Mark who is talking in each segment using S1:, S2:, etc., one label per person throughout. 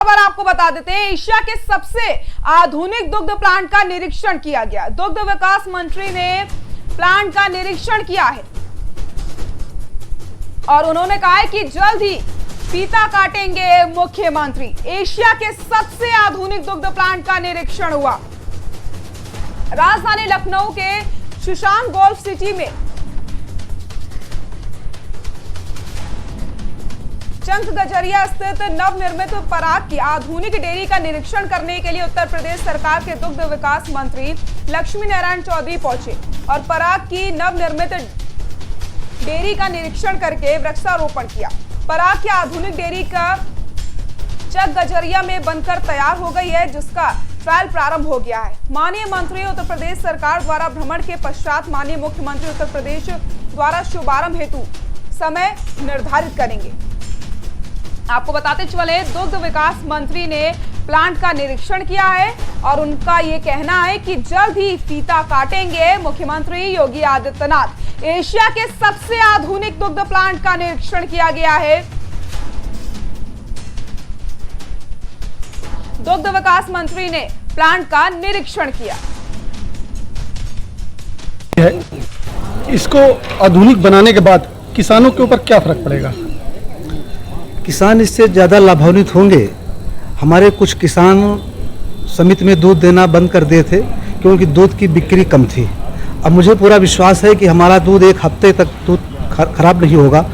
S1: खबर आपको बता देते हैं, एशिया के सबसे आधुनिक दुग्ध प्लांट का निरीक्षण किया गया। दुग्ध विकास मंत्री ने प्लांट का निरीक्षण किया है और उन्होंने कहा है कि जल्द ही फीता काटेंगे मुख्यमंत्री। एशिया के सबसे आधुनिक दुग्ध प्लांट का निरीक्षण हुआ। राजधानी लखनऊ के सुशांत गोल्फ सिटी में चंक गजरिया स्थित नवनिर्मित पराग की आधुनिक डेयरी का निरीक्षण करने के लिए उत्तर प्रदेश सरकार के दुग्ध विकास मंत्री लक्ष्मी नारायण चौधरी पहुंचे और पराग की नवनिर्मित डेयरी का निरीक्षण करके वृक्षारोपण किया। पराग की आधुनिक डेयरी का चक गजरिया में बनकर तैयार हो गई है, जिसका ट्रायल प्रारंभ हो गया है। माननीय मंत्री उत्तर प्रदेश सरकार द्वारा भ्रमण के पश्चात माननीय मुख्यमंत्री उत्तर प्रदेश द्वारा शुभारंभ हेतु समय निर्धारित करेंगे। आपको बताते चले, दुग्ध विकास मंत्री ने प्लांट का निरीक्षण किया है और उनका ये कहना है कि जल्द ही फीता काटेंगे मुख्यमंत्री योगी आदित्यनाथ। एशिया के सबसे आधुनिक दुग्ध प्लांट का निरीक्षण किया गया है। दुग्ध विकास मंत्री ने प्लांट का निरीक्षण किया।
S2: इसको आधुनिक बनाने के बाद किसानों के ऊपर क्या फर्क पड़ेगा?
S3: किसान इससे ज़्यादा लाभान्वित होंगे। हमारे कुछ किसान समिति में दूध देना बंद कर दिए थे क्योंकि दूध की बिक्री कम थी। अब मुझे पूरा विश्वास है कि हमारा दूध एक हफ्ते तक दूध खराब नहीं होगा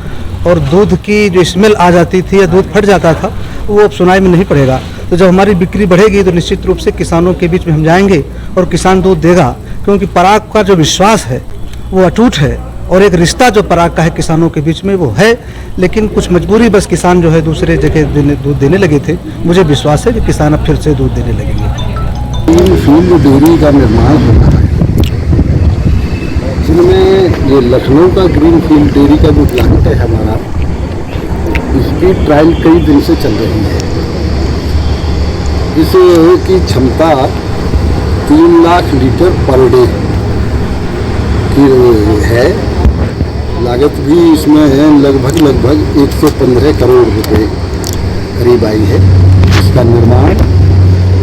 S3: और दूध की जो स्मेल आ जाती थी या दूध फट जाता था वो अब सुनाई में नहीं पड़ेगा। तो जब हमारी बिक्री बढ़ेगी तो निश्चित रूप से किसानों के बीच में हम जाएंगे और किसान दूध देगा, क्योंकि पराग का जो विश्वास है वो अटूट है और एक रिश्ता जो पराग का है किसानों के बीच में वो है। लेकिन कुछ मजबूरी बस किसान जो है दूसरे जगह दूध देने लगे थे। मुझे विश्वास है कि किसान अब फिर से दूध देने लगेंगे।
S4: ग्रीनफील्ड डेयरी का निर्माण हो रहा है, जिनमें ये लखनऊ का ग्रीनफील्ड डेयरी का जो प्लांट है हमारा, इसकी ट्रायल कई दिन से चल रही है। इसकी क्षमता 3 लाख लीटर पर डे की है। लागत भी इसमें लगभग 115 करोड़ रुपए करीब आई है। इसका निर्माण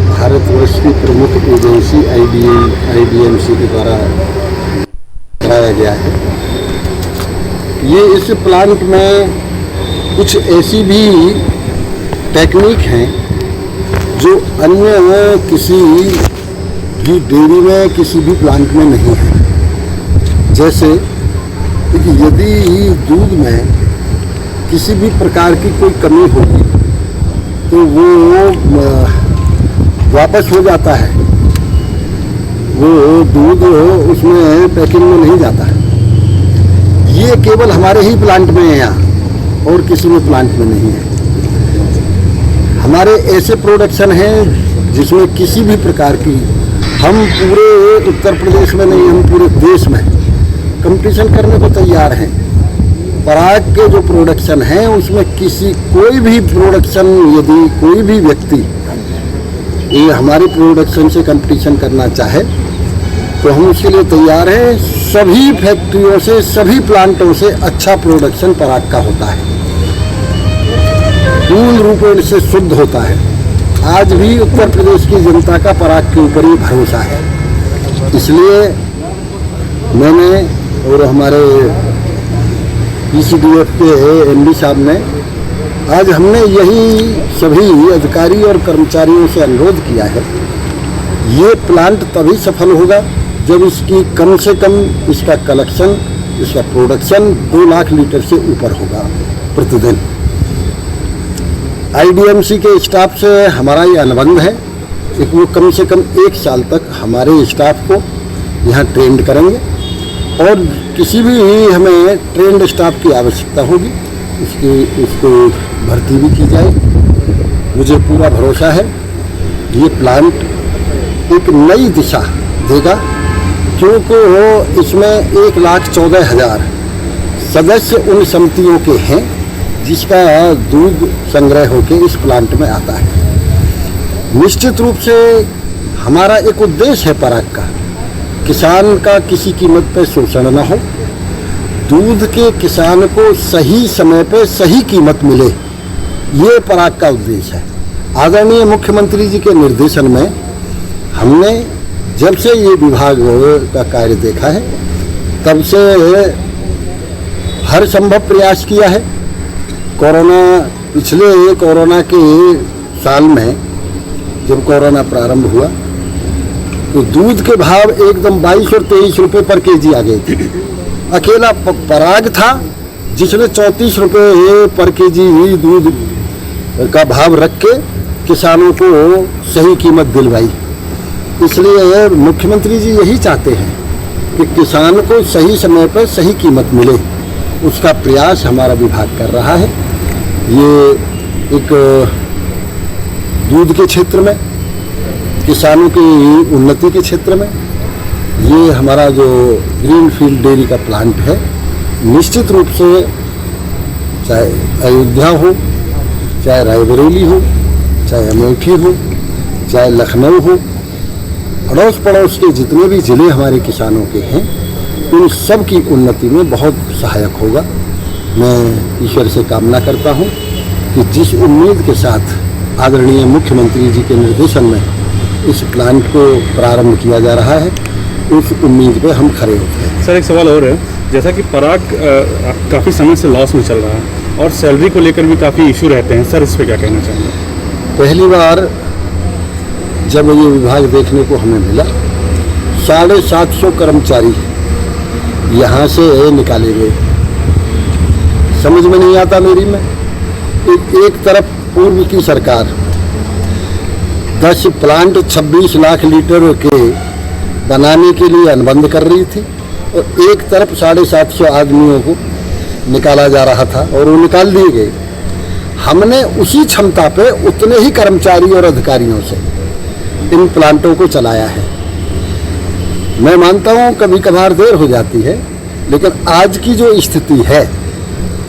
S4: भारतवर्ष की प्रमुख एजेंसी IDMC के द्वारा कराया गया है। ये इस प्लांट में कुछ ऐसी भी टेक्निक हैं जो अन्य किसी भी डेयरी में किसी भी प्लांट में नहीं है। जैसे कि यदि दूध में किसी भी प्रकार की कोई कमी होगी तो वो वापस हो जाता है, वो दूध उसमें पैकिंग में नहीं जाता है। ये केवल हमारे ही प्लांट में है यहाँ और किसी भी प्लांट में नहीं है। हमारे ऐसे प्रोडक्शन हैं जिसमें किसी भी प्रकार की, हम पूरे उत्तर प्रदेश में नहीं, हम पूरे देश में कंपटीशन करने को तैयार हैं। पराग के जो प्रोडक्शन है उसमें कोई भी प्रोडक्शन, यदि कोई भी व्यक्ति ये हमारी प्रोडक्शन से कंपटीशन करना चाहे तो हम उसके लिए तैयार हैं। सभी फैक्ट्रियों से, सभी प्लांटों से अच्छा प्रोडक्शन पराग का होता है, पूर्ण रूप से शुद्ध होता है। आज भी उत्तर प्रदेश की जनता का पराग के ऊपर ही भरोसा है। इसलिए मैंने और हमारे PCDF के MD साहब ने, आज हमने यही सभी अधिकारी और कर्मचारियों से अनुरोध किया है, ये प्लांट तभी सफल होगा जब इसकी कम से कम इसका कलेक्शन, इसका प्रोडक्शन 2 लाख लीटर से ऊपर होगा प्रतिदिन। IDMC के स्टाफ से हमारा ये अनुबंध है कि वो कम से कम 1 साल तक हमारे स्टाफ को यहाँ ट्रेंड करेंगे और किसी भी हमें ट्रेंड स्टाफ की आवश्यकता होगी उसको भर्ती भी की जाए। मुझे पूरा भरोसा है ये प्लांट एक नई दिशा देगा, क्योंकि इसमें 1,14,000 सदस्य उन समितियों के हैं जिसका दूध संग्रह होकर इस प्लांट में आता है। निश्चित रूप से हमारा एक उद्देश्य है पराग का, किसान का किसी कीमत पर शोषण न हो, दूध के किसान को सही समय पे सही कीमत मिले, ये पराग का उद्देश्य है। आदरणीय मुख्यमंत्री जी के निर्देशन में हमने जब से ये विभाग का कार्य देखा है तब से हर संभव प्रयास किया है। पिछले कोरोना के साल में जब कोरोना प्रारंभ हुआ तो दूध के भाव एकदम 22 और 23 रुपये पर केजी आ गए थे। अकेला पराग था जिसने 34 रुपये पर केजी ही दूध का भाव रख के किसानों को सही कीमत दिलवाई। इसलिए मुख्यमंत्री जी यही चाहते हैं कि किसान को सही समय पर सही कीमत मिले, उसका प्रयास हमारा विभाग कर रहा है। ये एक दूध के क्षेत्र में, किसानों की उन्नति के क्षेत्र में ये हमारा जो ग्रीन फील्ड डेयरी का प्लांट है, निश्चित रूप से चाहे अयोध्या हो, चाहे रायबरेली हो, चाहे अमेठी हो, चाहे लखनऊ हो, अड़ोस पड़ोस के जितने भी ज़िले हमारे किसानों के हैं उन सब की उन्नति में बहुत सहायक होगा। मैं ईश्वर से कामना करता हूं कि जिस उम्मीद के साथ आदरणीय मुख्यमंत्री जी के निर्देशन में इस प्लांट को प्रारंभ किया जा रहा है, उस उम्मीद पे हम खरे होते हैं।
S5: सर, एक सवाल और है, जैसा कि पराग काफ़ी समय से लॉस में चल रहा है और सैलरी को लेकर भी काफ़ी इशू रहते हैं, सर इस पर क्या कहना चाहेंगे?
S4: पहली बार जब ये विभाग देखने को हमें मिला, 750 कर्मचारी यहाँ से निकाले गए। समझ में नहीं आता मेरी में, एक तरफ पूर्व की सरकार 10 प्लांट 26 लाख लीटर के बनाने के लिए अनुबंध कर रही थी और एक तरफ 750 आदमियों को निकाला जा रहा था और वो निकाल दिए गए। हमने उसी क्षमता पे उतने ही कर्मचारी और अधिकारियों से इन प्लांटों को चलाया है। मैं मानता हूँ कभी कभार देर हो जाती है, लेकिन आज की जो स्थिति है,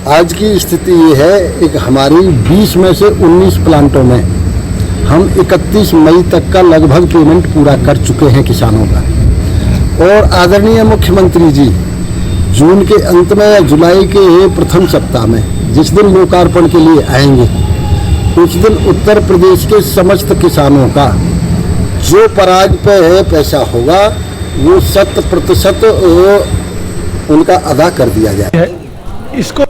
S4: आज की स्थिति ये है, एक हमारी 20 में से 19 प्लांटों में हम 31 मई तक का लगभग पेमेंट पूरा कर चुके हैं किसानों का। और आदरणीय मुख्यमंत्री जी जून के अंत में या जुलाई के प्रथम सप्ताह में जिस दिन लोकार्पण के लिए आएंगे, उस दिन उत्तर प्रदेश के समस्त किसानों का जो पराग पे पैसा होगा वो 100% उनका अदा कर दिया जाए।
S2: इसको